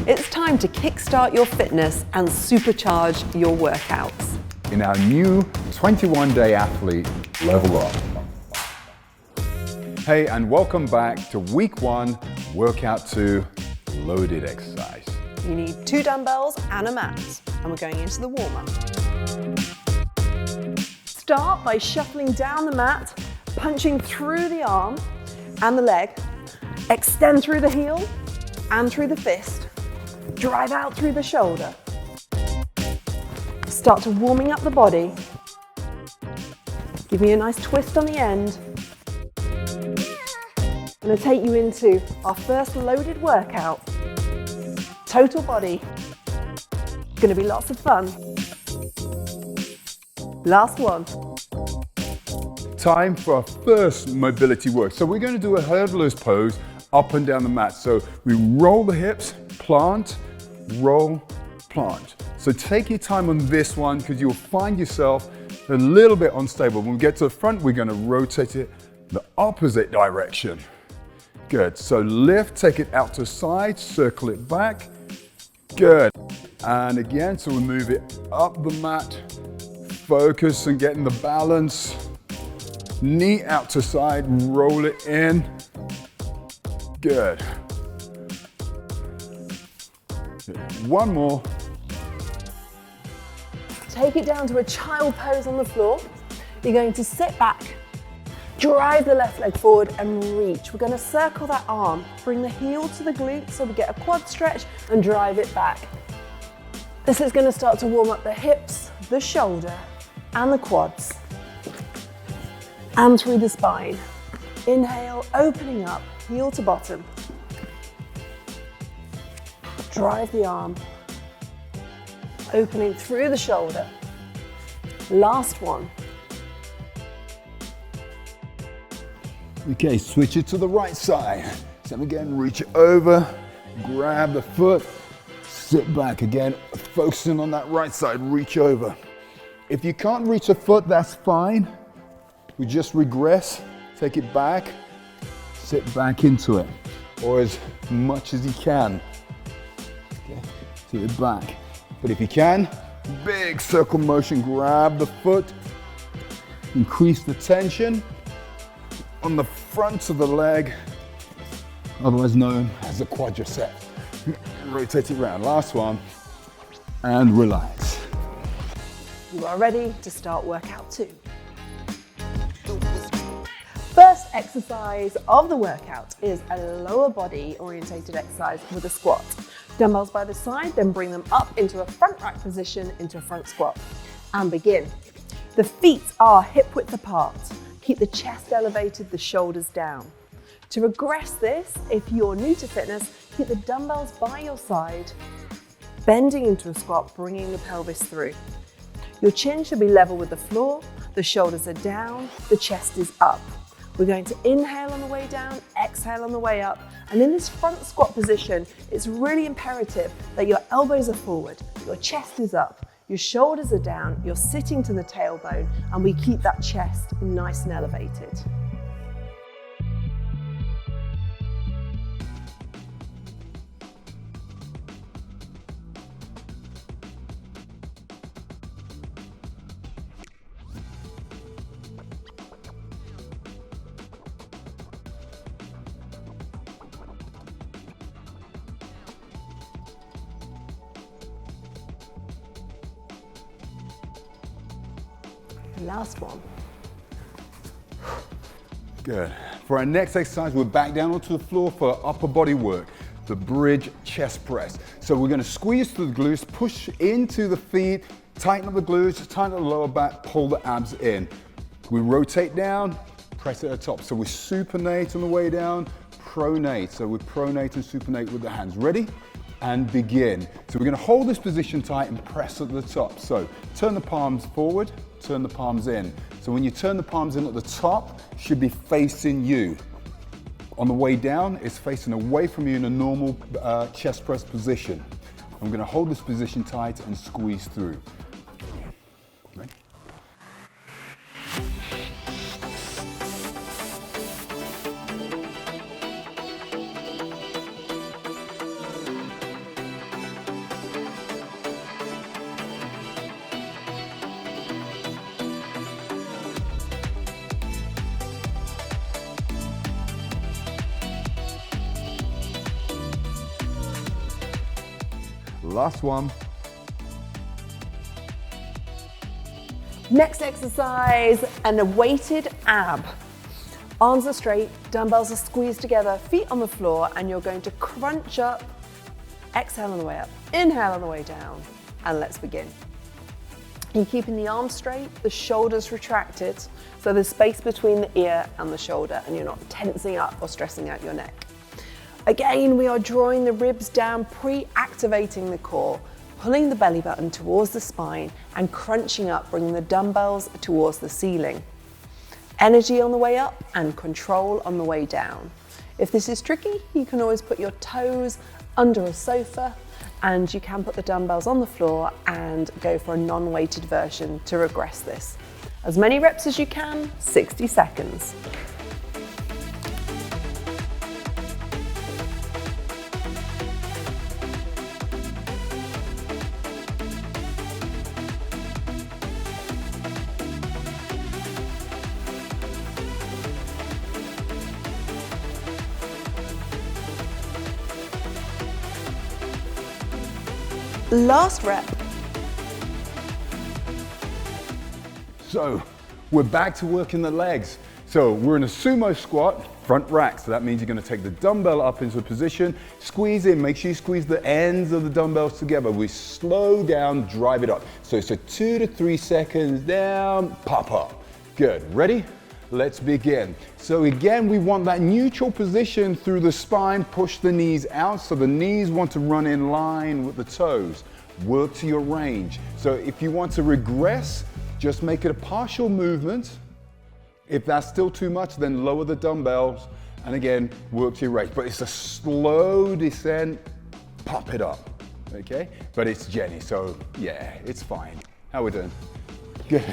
It's time to kickstart your fitness and supercharge your workouts. In our new 21-day athlete, Level Up. Hey, and welcome back to week 1, workout 2, loaded exercise. You need 2 dumbbells and a mat, and we're going into the warm-up. Start by shuffling down the mat, punching through the arm and the leg, extend through the heel and through the fist, drive out through the shoulder. Start to warming up the body. Give me a nice twist on the end. I'm going to take you into our first loaded workout. Total body. Going to be lots of fun. Last one. Time for our first mobility work. So we're going to do a hurdler's pose up and down the mat. So we roll the hips, plant, roll, plant. So take your time on this one because you'll find yourself a little bit unstable. When we get to the front, we're going to rotate it the opposite direction. Good. So lift, take it out to the side, circle it back. Good. And again, so we move it up the mat. Focus on getting the balance. Knee out to side, roll it in. Good. One more. Take it down to a child pose on the floor. You're going to sit back, drive the left leg forward and reach. We're going to circle that arm, bring the heel to the glute so we get a quad stretch and drive it back. This is going to start to warm up the hips, the shoulder and the quads and through the spine. Inhale, opening up, heel to bottom. Drive the arm, opening through the shoulder. Last one. Okay, switch it to the right side. Same again, reach it over, grab the foot, sit back again, focusing on that right side, reach over. If you can't reach a foot, that's fine. We just regress, take it back, sit back into it, or as much as you can. Okay, sit it back. But if you can, big circle motion, grab the foot, increase the tension on the front of the leg, otherwise known as the quadricep. Rotate it around. Last one, and relax. You are ready to start workout 2. First exercise of the workout is a lower body orientated exercise with a squat. Dumbbells by the side, then bring them up into a front rack position into a front squat and begin. The feet are hip width apart. Keep the chest elevated, the shoulders down. To regress this, if you're new to fitness, keep the dumbbells by your side, bending into a squat, bringing the pelvis through. Your chin should be level with the floor, the shoulders are down, the chest is up. We're going to inhale on the way down, exhale on the way up, and in this front squat position, it's really imperative that your elbows are forward, your chest is up, your shoulders are down, you're sitting to the tailbone, and we keep that chest nice and elevated. Last one. Good. For our next exercise, we're back down onto the floor for upper body work, the bridge chest press. So we're going to squeeze through the glutes, push into the feet, tighten up the glutes, tighten up the lower back, pull the abs in. We rotate down, press it at the top. So we supinate on the way down, pronate. So we pronate and supinate with the hands. Ready? And begin. So we're going to hold this position tight and press at the top. So turn the palms forward, turn the palms in. So when you turn the palms in at the top, should be facing you. On the way down, it's facing away from you in a normal chest press position. I'm going to hold this position tight and squeeze through. Ready? Last one. Next exercise, an weighted ab. Arms are straight, dumbbells are squeezed together, feet on the floor, and you're going to crunch up. Exhale on the way up, inhale on the way down, and let's begin. You're keeping the arms straight, the shoulders retracted, so there's space between the ear and the shoulder, and you're not tensing up or stressing out your neck. Again, we are drawing the ribs down, pre-activating the core, pulling the belly button towards the spine and crunching up, bringing the dumbbells towards the ceiling. Energy on the way up and control on the way down. If this is tricky, you can always put your toes under a sofa, and you can put the dumbbells on the floor and go for a non-weighted version to regress this. As many reps as you can, 60 seconds. Last rep. So we're back to working the legs. So we're in a sumo squat, front rack. So that means you're going to take the dumbbell up into a position, squeeze in, make sure you squeeze the ends of the dumbbells together. We slow down, drive it up. So it's a 2 to 3 seconds down, pop up. Good, ready? Let's begin. So again, we want that neutral position through the spine, push the knees out. So the knees want to run in line with the toes. Work to your range. So if you want to regress, just make it a partial movement. If that's still too much, then lower the dumbbells. And again, work to your range. But it's a slow descent, pop it up, okay? But it's Jenny, so yeah, it's fine. How we doing? Good.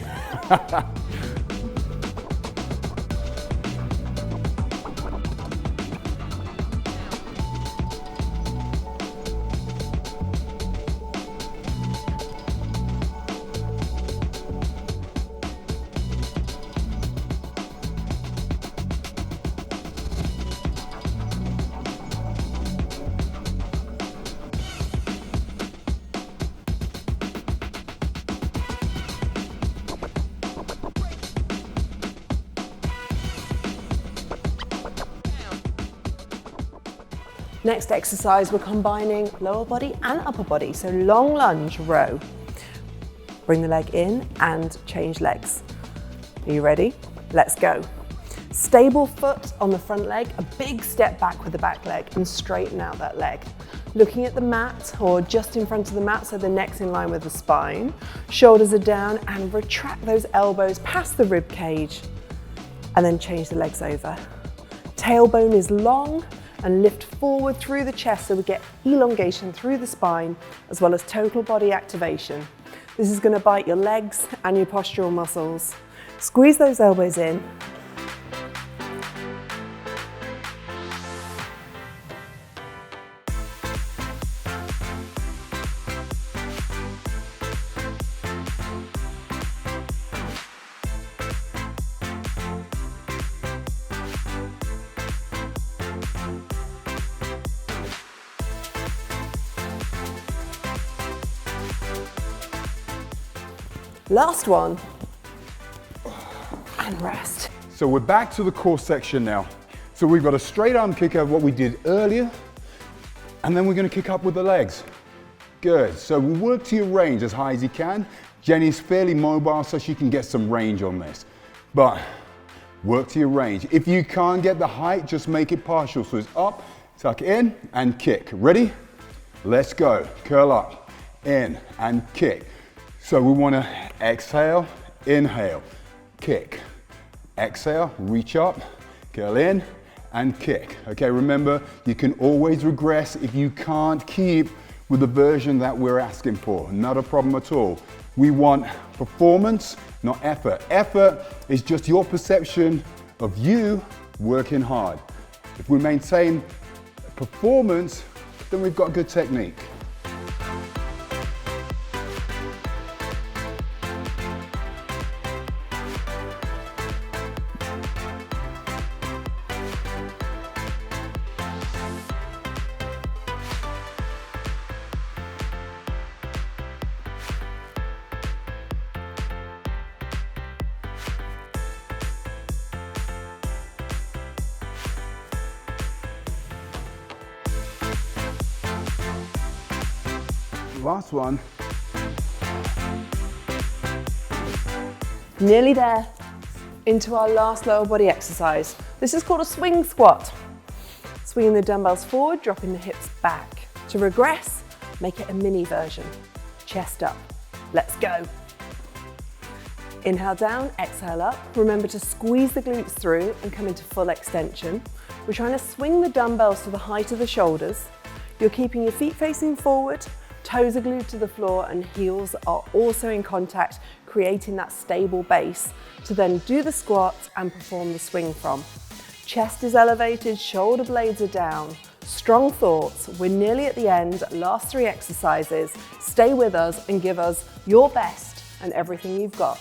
Next exercise, we're combining lower body and upper body. So long lunge, row. Bring the leg in and change legs. Are you ready? Let's go. Stable foot on the front leg, a big step back with the back leg and straighten out that leg. Looking at the mat or just in front of the mat so the neck's in line with the spine. Shoulders are down and retract those elbows past the rib cage and then change the legs over. Tailbone is long and lift forward through the chest so we get elongation through the spine as well as total body activation. This is going to bite your legs and your postural muscles. Squeeze those elbows in. Last one, and rest. So we're back to the core section now. So we've got a straight arm kick of what we did earlier, and then we're gonna kick up with the legs. Good, so we'll work to your range as high as you can. Jenny's fairly mobile, so she can get some range on this. But work to your range. If you can't get the height, just make it partial. So it's up, tuck in, and kick. Ready? Let's go. Curl up, in, and kick. So we want to exhale, inhale, kick. Exhale, reach up, curl in, and kick. Okay, remember, you can always regress if you can't keep with the version that we're asking for. Not a problem at all. We want performance, not effort. Effort is just your perception of you working hard. If we maintain performance, then we've got good technique. Last one. Nearly there. Into our last lower body exercise. This is called a swing squat. Swinging the dumbbells forward, dropping the hips back. To regress, make it a mini version. Chest up. Let's go. Inhale down, exhale up. Remember to squeeze the glutes through and come into full extension. We're trying to swing the dumbbells to the height of the shoulders. You're keeping your feet facing forward, toes are glued to the floor and heels are also in contact, creating that stable base to then do the squat and perform the swing from. Chest is elevated, shoulder blades are down. Strong thoughts, we're nearly at the end, last 3 exercises. Stay with us and give us your best and everything you've got.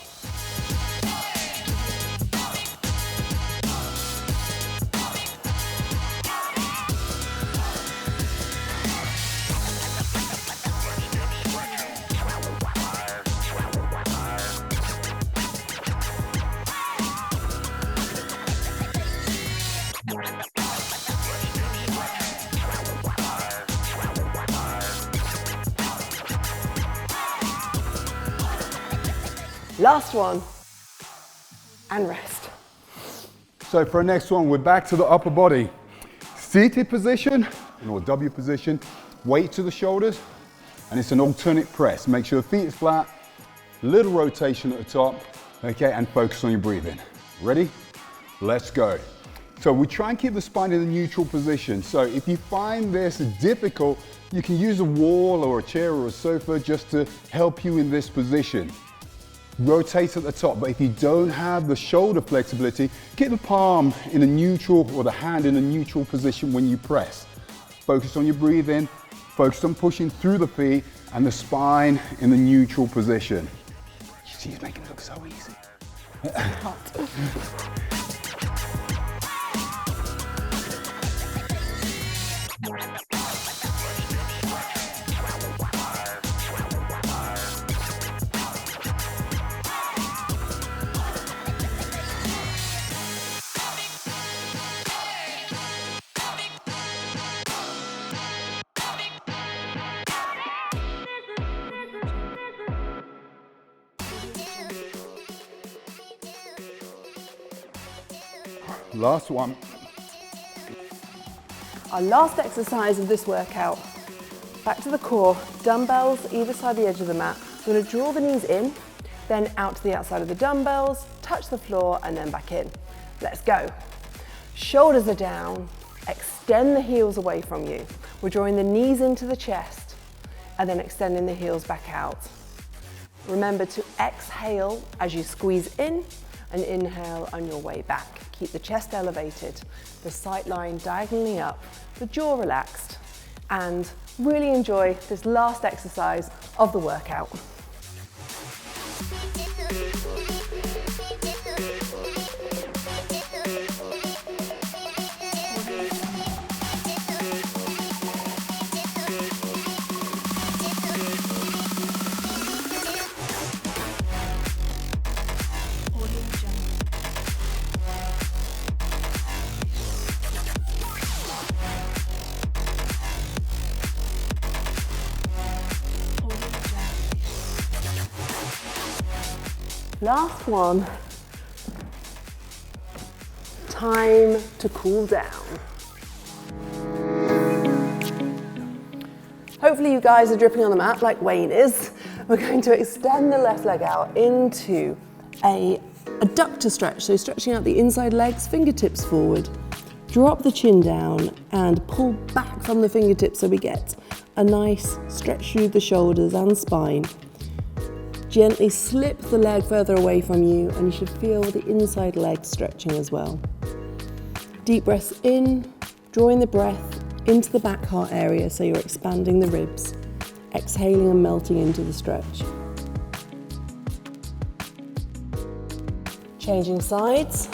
Last one, and rest. So for our next one, we're back to the upper body. Seated position, or W position, weight to the shoulders, and it's an alternate press. Make sure the feet is flat, little rotation at the top, okay, and focus on your breathing. Ready? Let's go. So we try and keep the spine in a neutral position. So if you find this difficult, you can use a wall or a chair or a sofa just to help you in this position. Rotate at the top, but if you don't have the shoulder flexibility, get the palm in a neutral or the hand in a neutral position when you press. Focus on your breathing, focus on pushing through the feet and the spine in the neutral position. You see, it's making it look so easy. Last one. Our last exercise of this workout. Back to the core, dumbbells either side the edge of the mat. We're going to draw the knees in, then out to the outside of the dumbbells, touch the floor and then back in. Let's go. Shoulders are down, extend the heels away from you. We're drawing the knees into the chest and then extending the heels back out. Remember to exhale as you squeeze in and inhale on your way back. Keep the chest elevated, the sight line diagonally up, the jaw relaxed, and really enjoy this last exercise of the workout. Last one. Time to cool down. Hopefully you guys are dripping on the mat like Wayne is. We're going to extend the left leg out into a adductor stretch, so stretching out the inside legs, fingertips forward. Drop the chin down and pull back from the fingertips so we get a nice stretch through the shoulders and spine. Gently slip the leg further away from you and you should feel the inside leg stretching as well. Deep breaths in, drawing the breath into the back heart area so you're expanding the ribs. Exhaling and melting into the stretch. Changing sides.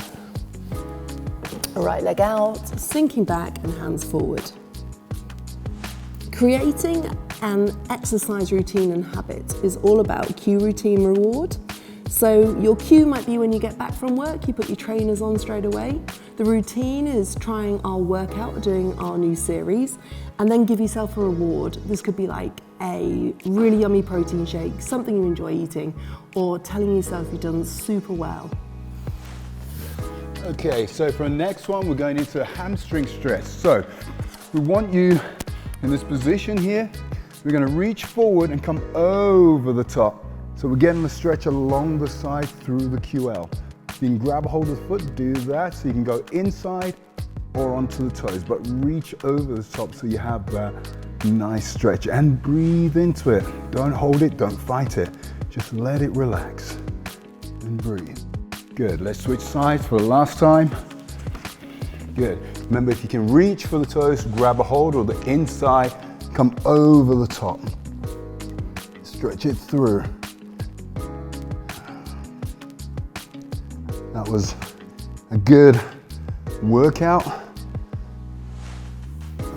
Right leg out, sinking back and hands forward. Creating an exercise routine and habit is all about cue, routine, reward. So your cue might be when you get back from work, you put your trainers on straight away. The routine is trying our workout, doing our new series, and then give yourself a reward. This could be like a really yummy protein shake, something you enjoy eating, or telling yourself you've done super well. Okay, so for the next one, we're going into a hamstring stretch. So we want you in this position here. We're going to reach forward and come over the top. So we're getting the stretch along the side through the QL. You can grab a hold of the foot, do that, so you can go inside or onto the toes, but reach over the top so you have that nice stretch and breathe into it. Don't hold it, don't fight it. Just let it relax and breathe. Good, let's switch sides for the last time. Good, remember if you can reach for the toes, grab a hold or the inside, come over the top. Stretch it through. That was a good workout.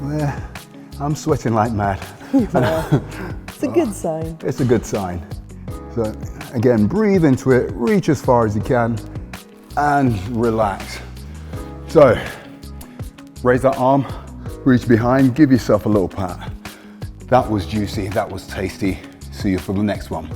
There, I'm sweating like mad. It's a good sign. It's a good sign. So again, breathe into it, reach as far as you can, and relax. So, raise that arm, reach behind, give yourself a little pat. That was juicy, that was tasty. See you for the next one.